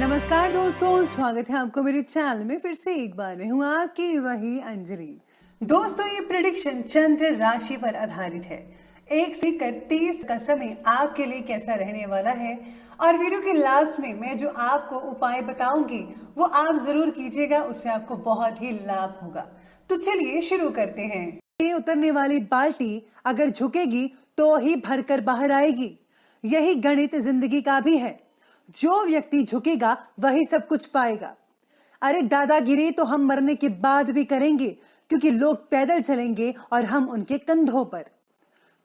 नमस्कार दोस्तों, स्वागत है आपको मेरे चैनल में। फिर से एक बार मैं हूँ आपकी वही अंजलि। दोस्तों, ये प्रेडिक्शन चंद्र राशि पर आधारित है। 1 से लेकर 30 का समय आपके लिए कैसा रहने वाला है, और वीडियो के लास्ट में मैं जो आपको उपाय बताऊंगी वो आप जरूर कीजिएगा, उससे आपको बहुत ही लाभ होगा। तो चलिए शुरू करते हैं। ये उतरने वाली बाल्टी अगर झुकेगी तो ही भरकर बाहर आएगी। यही गणित जिंदगी का भी है। जो व्यक्ति झुकेगा वही सब कुछ पाएगा। अरे दादागिरी तो हम मरने के बाद भी करेंगे, क्योंकि लोग पैदल चलेंगे और हम उनके कंधों पर।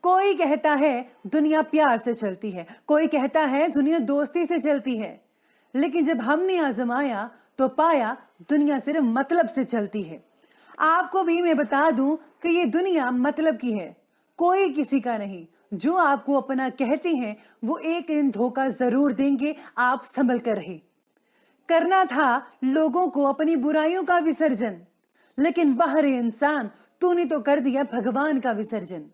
कोई कहता है दुनिया प्यार से चलती है, कोई कहता है दुनिया दोस्ती से चलती है, लेकिन जब हमने आजमाया तो पाया दुनिया सिर्फ मतलब से चलती है। आपको भी मैं बता दूं कि ये दुनिया मतलब की है, कोई किसी का नहीं। जो आपको अपना कहते हैं वो एक दिन धोखा जरूर देंगे, आप संभल कर रहे। करना था लोगों को अपनी बुराइयों का विसर्जन, लेकिन बाहर इंसान तूने तो कर दिया भगवान का विसर्जन।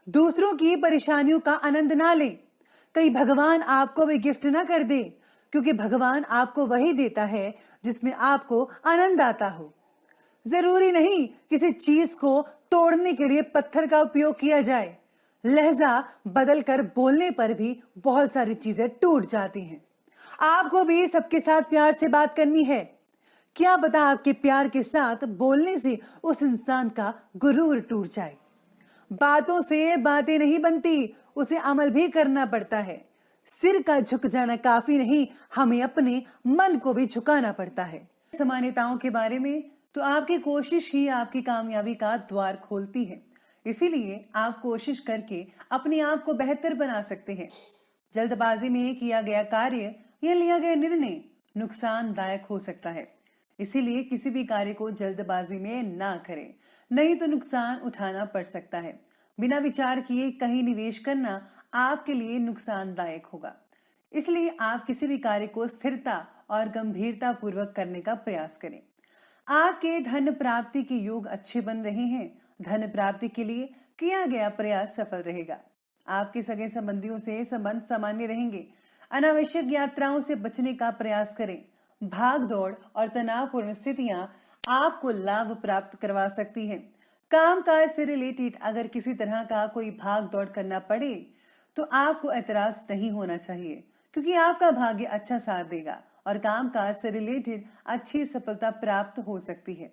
दूसरों की परेशानियों का आनंद ना ले, कहीं भगवान आपको भी गिफ्ट ना कर दे, क्योंकि भगवान आपको वही देता है जिसमें आपको आनंद आता हो। जरूरी नहीं किसी चीज को तोड़ने के लिए पत्थर का उपयोग किया जाए। लहजा बदलकर बोलने पर भी बहुत सारी चीजें टूट जाती हैं। आपको भी सबके साथ प्यार से बात करनी है। क्या पता आपके प्यार के साथ बोलने से उस इंसान का गुरूर टूट जाए। बातों से बातें नहीं बनती, उसे अमल भी करना पड़ता है। सिर का झुक जाना काफी नहीं, हमें अपने मन को भी झुकाना पड़ता है। सामान्यताओं के बारे में तो आपकी कोशिश ही आपकी कामयाबी का द्वार खोलती है। इसीलिए आप कोशिश करके अपने आप को बेहतर बना सकते हैं। जल्दबाजी में किया गया कार्य या लिया गया निर्णय नुकसानदायक हो सकता है। इसीलिए किसी भी कार्य को जल्दबाजी में ना करें, नहीं तो नुकसान उठाना पड़ सकता है। बिना विचार किए कहीं निवेश करना आपके लिए नुकसानदायक होगा। इसलिए आप किसी भी कार्य को स्थिरता और गंभीरता पूर्वक करने का प्रयास करें। आपके धन प्राप्ति के योग अच्छे बन रहे हैं। धन प्राप्ति के लिए किया गया प्रयास सफल रहेगा। आपके सगे संबंधियों से संबंध सामान्य रहेंगे। अनावश्यक यात्राओं से बचने का प्रयास करें। भाग दौड़ और तनावपूर्ण स्थितियां आपको लाभ प्राप्त करवा सकती हैं। कामकाज से रिलेटेड अगर किसी तरह का कोई भाग दौड़ करना पड़े तो आपको ऐतराज नहीं होना चाहिए, क्योंकि आपका भाग्य अच्छा साथ देगा और कामकाज से रिलेटेड अच्छी सफलता प्राप्त हो सकती है।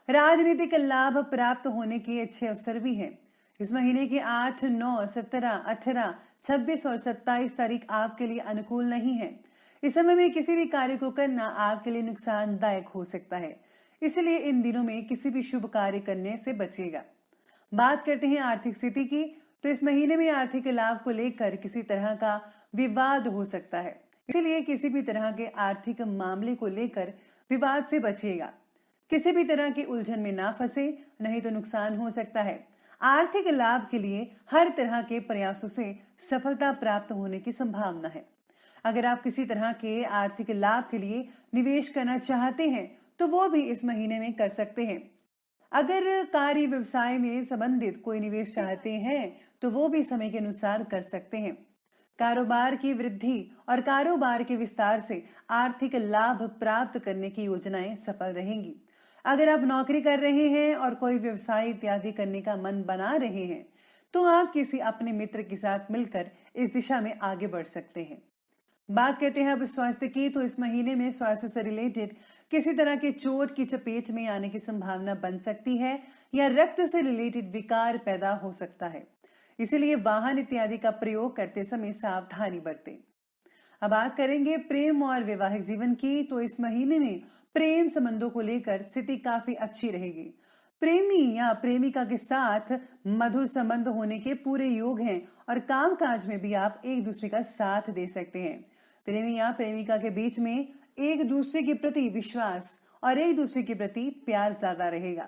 राजनीतिक लाभ प्राप्त होने के अच्छे अवसर भी हैं। इस महीने के 8, 9, 17, 18, 26 और 27 तारीख आपके लिए अनुकूल नहीं है। इस समय में किसी भी कार्य को करना आपके लिए नुकसानदायक हो सकता है, इसलिए इन दिनों में किसी भी शुभ कार्य करने से बचिएगा। बात करते हैं आर्थिक स्थिति की, तो इस महीने में आर्थिक लाभ को लेकर किसी तरह का विवाद हो सकता है, इसलिए किसी भी तरह के आर्थिक मामले को लेकर विवाद से बचिएगा। किसी भी तरह की उलझन में ना फंसे, नहीं तो नुकसान हो सकता है। आर्थिक लाभ के लिए हर तरह के प्रयासों से सफलता प्राप्त होने की संभावना है। अगर आप किसी तरह के आर्थिक लाभ के लिए निवेश करना चाहते हैं तो वो भी इस महीने में कर सकते हैं। अगर कार्य व्यवसाय में संबंधित कोई निवेश चाहते हैं तो वो भी समय के अनुसार कर सकते हैं। कारोबार की वृद्धि और कारोबार के विस्तार से आर्थिक लाभ प्राप्त करने की योजनाएं सफल रहेंगी। अगर आप नौकरी कर रहे हैं और कोई व्यवसाय इत्यादि करने का मन बना रहे हैं तो आप किसी अपने मित्र के साथ मिलकर इस दिशा में आगे बढ़ सकते हैं। बात करते हैं अब स्वास्थ्य की, तो इस महीने में स्वास्थ्य से रिलेटेड किसी तरह के चोट की चपेट में आने की संभावना बन सकती है या रक्त से रिलेटेड विकार पैदा हो सकता है। इसीलिए वाहन इत्यादि का प्रयोग करते समय सावधानी बरतें। अब बात करेंगे प्रेम और वैवाहिक जीवन की, तो इस महीने में प्रेम संबंधों को लेकर स्थिति काफी अच्छी रहेगी। प्रेमी या प्रेमिका के साथ मधुर संबंध होने के पूरे योग हैं और कामकाज में भी आप एक दूसरे का साथ दे सकते हैं। प्रेमी या प्रेमिका के बीच में एक दूसरे के प्रति विश्वास और एक दूसरे के प्रति प्यार ज्यादा रहेगा।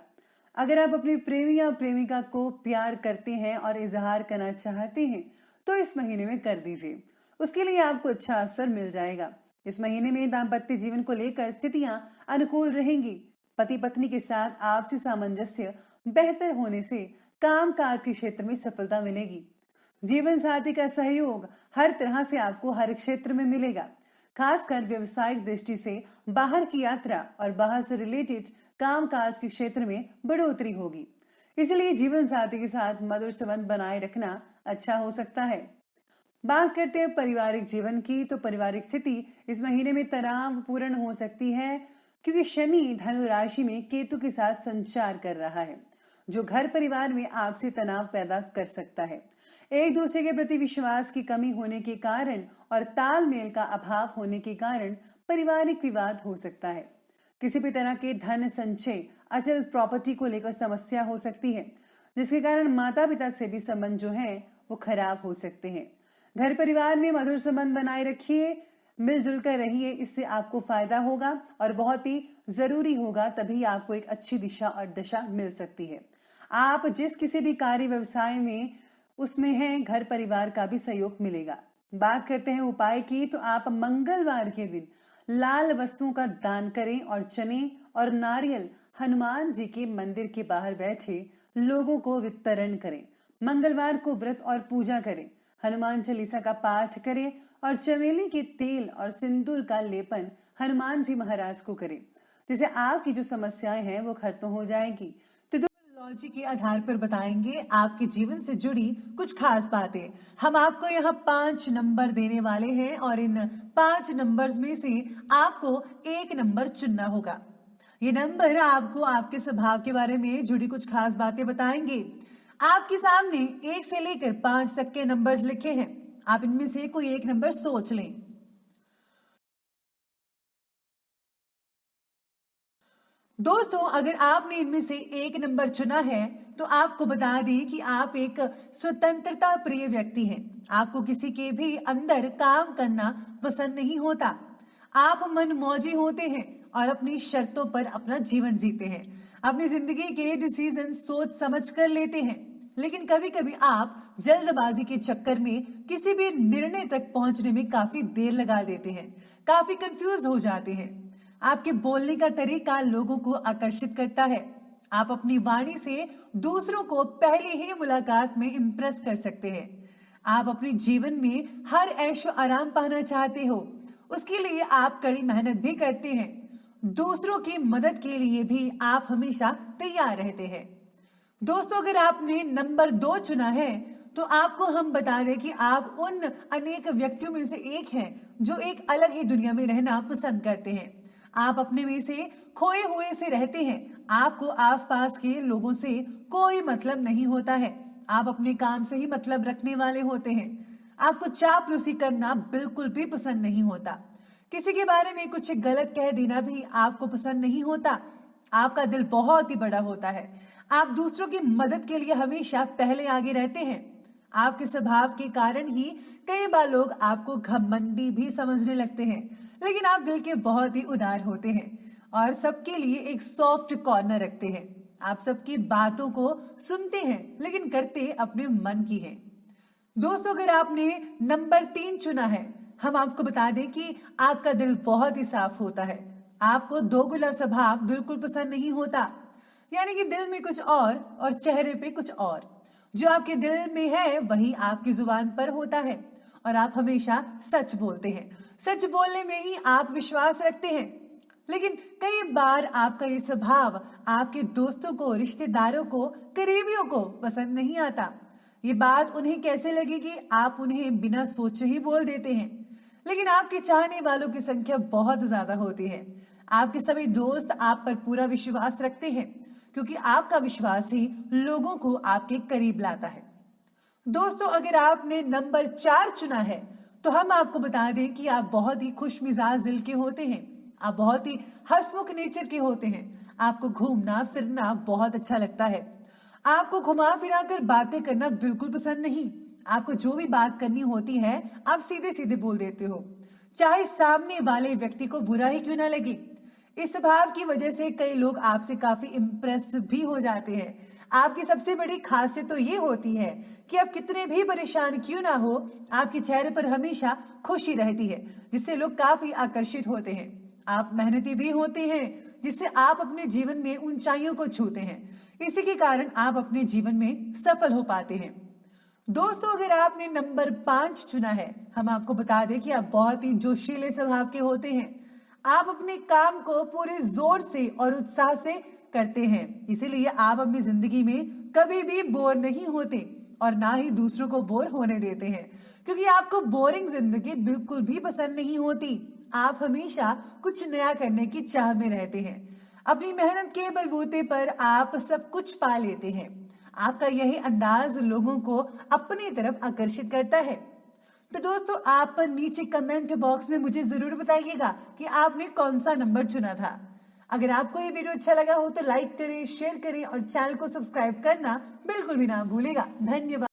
अगर आप अपने प्रेमी या प्रेमिका को प्यार करते हैं और इजहार करना चाहते हैं तो इस महीने में कर दीजिए, उसके लिए आपको अच्छा अवसर मिल जाएगा। इस महीने में दाम्पत्य जीवन को लेकर स्थितियां अनुकूल रहेंगी। पति पत्नी के साथ आपसी सामंजस्य बेहतर होने से कामकाज के क्षेत्र में सफलता मिलेगी। जीवन साथी का सहयोग हर तरह से आपको हर क्षेत्र में मिलेगा। खासकर व्यावसायिक दृष्टि से बाहर की यात्रा और बाहर से रिलेटेड कामकाज के क्षेत्र में बढ़ोतरी होगी। इसलिए जीवन साथी के साथ मधुर संबंध बनाए रखना अच्छा हो सकता है। बात करते हैं पारिवारिक जीवन की, तो पारिवारिक स्थिति इस महीने में तनावपूर्ण हो सकती है, क्योंकि शनि धनु राशि में केतु के साथ संचार कर रहा है, जो घर परिवार में आपसी तनाव पैदा कर सकता है। एक दूसरे के प्रति विश्वास की कमी होने के कारण और तालमेल का अभाव होने के कारण पारिवारिक विवाद हो सकता है। किसी भी तरह के धन संचय, अचल प्रॉपर्टी को लेकर समस्या हो सकती है, जिसके कारण माता पिता से भी संबंध जो है वो खराब हो सकते हैं। घर परिवार में मधुर संबंध बनाए रखिए, मिलजुल कर रहिए, इससे आपको फायदा होगा और बहुत ही जरूरी होगा, तभी आपको एक अच्छी दिशा और दशा मिल सकती है। आप जिस किसी भी कार्य व्यवसाय में उसमें हैं, घर परिवार का भी सहयोग मिलेगा। बात करते हैं उपाय की, तो आप मंगलवार के दिन लाल वस्तुओं का दान करें और चने और नारियल हनुमान जी के मंदिर के बाहर बैठे लोगों को वितरण करें। मंगलवार को व्रत और पूजा करें, हनुमान चालीसा का पाठ करें और चमेली के तेल और सिंदूर का लेपन हनुमान जी महाराज को करें, जिससे आपकी जो समस्याएं हैं वो खत्म हो जाएंगी। तो लॉजी के आधार पर बताएंगे आपके जीवन से जुड़ी कुछ खास बातें। हम आपको यहाँ 5 नंबर देने वाले हैं और इन 5 नंबर्स में से आपको एक नंबर चुनना होगा। ये नंबर आपको आपके स्वभाव के बारे में जुड़ी कुछ खास बातें बताएंगे। आपके सामने 1 से लेकर 5 तक के नंबर्स लिखे हैं, आप इनमें से कोई एक नंबर सोच लें। दोस्तों, अगर आपने इनमें से एक नंबर चुना है तो आपको बता दें कि आप एक स्वतंत्रता प्रिय व्यक्ति हैं। आपको किसी के भी अंदर काम करना पसंद नहीं होता। आप मनमौजी होते हैं और अपनी शर्तों पर अपना जीवन जीते हैं। अपनी जिंदगी के डिसीजन सोच समझ कर लेते हैं, लेकिन कभी कभी आप जल्दबाजी के चक्कर में किसी भी निर्णय तक पहुंचने में काफी देर लगा देते हैं, काफी कंफ्यूज हो जाते हैं। आपके बोलने का तरीका लोगों को आकर्षित करता है। आप अपनी वाणी से दूसरों को पहले ही मुलाकात में इम्प्रेस कर सकते हैं। आप अपने जीवन में हर ऐशो आराम पाना चाहते हो, उसके लिए आप कड़ी मेहनत भी करते हैं। दूसरों की मदद के लिए भी आप हमेशा तैयार रहते हैं। दोस्तों, अगर आपने नंबर 2 चुना है तो आपको हम बता दें कि आप उन अनेक व्यक्तियों में से एक हैं जो एक अलग ही दुनिया में रहना पसंद करते हैं। आप अपने में से खोए हुए से रहते हैं। आपको आसपास के लोगों से कोई मतलब नहीं होता है। आप अपने काम से ही मतलब रखने वाले होते हैं। आपको चापलूसी करना बिल्कुल भी पसंद नहीं होता। किसी के बारे में कुछ गलत कह देना भी आपको पसंद नहीं होता। आपका दिल बहुत ही बड़ा होता है। आप दूसरों की मदद के लिए हमेशा पहले आगे रहते हैं। आपके स्वभाव के कारण ही कई बार लोग आपको घमंडी भी समझने लगते हैं, लेकिन आप दिल के बहुत ही उदार होते हैं और सबके लिए एक सॉफ्ट कॉर्नर रखते हैं। आप सबकी बातों को सुनते हैं, लेकिन करते अपने मन की है। दोस्तों, अगर आपने नंबर 3 चुना है, हम आपको बता दें कि आपका दिल बहुत ही साफ होता है। आपको दोगला स्वभाव बिल्कुल पसंद नहीं होता, यानी कि दिल में कुछ और चेहरे पे कुछ और। जो आपके दिल में है वही आपकी जुबान पर होता है और आप हमेशा सच बोलते हैं। सच बोलने में ही आप विश्वास रखते हैं, लेकिन कई बार आपका ये स्वभाव आपके दोस्तों को, रिश्तेदारों को, करीबियों को पसंद नहीं आता। ये बात उन्हें कैसे लगेगी, आप उन्हें बिना सोचे ही बोल देते हैं, लेकिन आपके चाहने वालों की संख्या बहुत ज्यादा होती है। आपके सभी दोस्त आप पर पूरा विश्वास रखते हैं, क्योंकि आपका विश्वास ही लोगों को आपके करीब लाता है। दोस्तों, अगर आपने नंबर 4 चुना है तो हम आपको बता दें कि आप बहुत ही खुश मिजाज दिल के होते हैं। आप बहुत ही हंसमुख नेचर के होते हैं। आपको घूमना फिरना बहुत अच्छा लगता है। आपको घुमा फिरा कर बातें करना बिल्कुल पसंद नहीं। आपको जो भी बात करनी होती है आप सीधे सीधे बोल देते हो, चाहे सामने वाले व्यक्ति को बुरा ही क्यों ना लगे। इस स्वभाव की वजह से कई लोग आपसे काफी इम्प्रेस भी हो जाते हैं। आपकी सबसे बड़ी खासियत तो ये होती है कि आप कितने भी परेशान क्यों ना हो, आपके चेहरे पर हमेशा खुशी रहती है, जिससे लोग काफी आकर्षित होते हैं। आप मेहनती भी होते हैं, जिससे आप अपने जीवन में ऊंचाइयों को छूते हैं। इसी के कारण आप अपने जीवन में सफल हो पाते हैं। दोस्तों, अगर आपने नंबर 5 चुना है, हम आपको बता दें कि आप बहुत ही जोशीले स्वभाव के होते हैं। आप अपने काम को पूरे जोर से और उत्साह से करते हैं, इसीलिए आप अपनी जिंदगी में कभी भी बोर नहीं होते और ना ही दूसरों को बोर होने देते हैं, क्योंकि आपको बोरिंग जिंदगी बिल्कुल भी पसंद नहीं होती। आप हमेशा कुछ नया करने की चाह में रहते हैं। अपनी मेहनत के बलबूते पर आप सब कुछ पा लेते हैं। आपका यही अंदाज लोगों को अपनी तरफ आकर्षित करता है। तो दोस्तों, आप नीचे कमेंट बॉक्स में मुझे जरूर बताइएगा कि आपने कौन सा नंबर चुना था। अगर आपको ये वीडियो अच्छा लगा हो तो लाइक करें, शेयर करें और चैनल को सब्सक्राइब करना बिल्कुल भी ना भूलेगा। धन्यवाद।